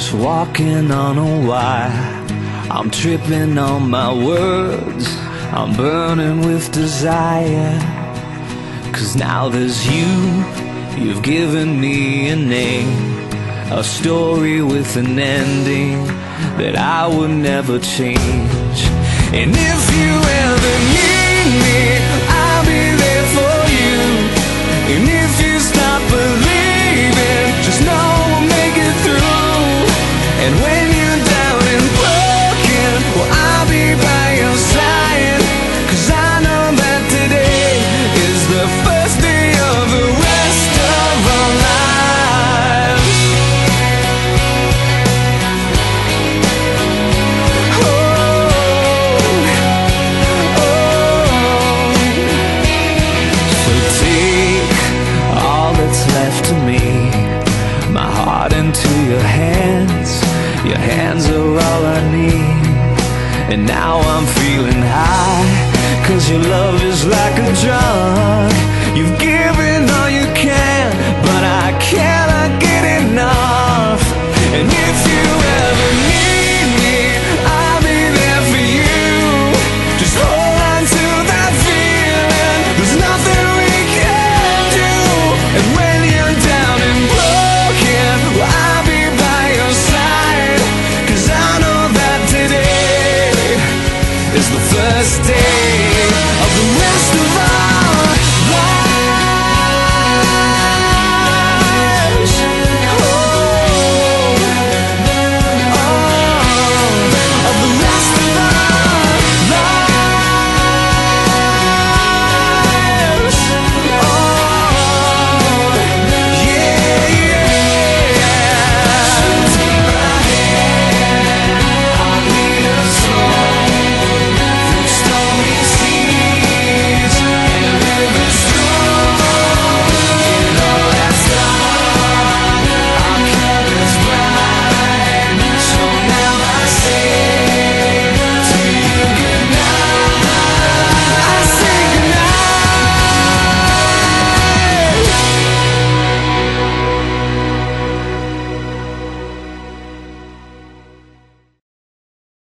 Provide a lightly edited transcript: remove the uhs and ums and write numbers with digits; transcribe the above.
just walking on a wire. I'm tripping on my words, I'm burning with desire. 'Cause now there's you, you've given me a name, a story with an ending that I would never change. And if you ever need me, I'll be there for you. And if you stop believing, just know we'll make it through. And when you're down and broken, well, I'll be by your side. 'Cause I know that today is the first day of the rest of our lives. So take all that's left of me, my heart into your hands. Your hands are all I need. And now I'm feeling high, 'cause your love is like a drug. You've given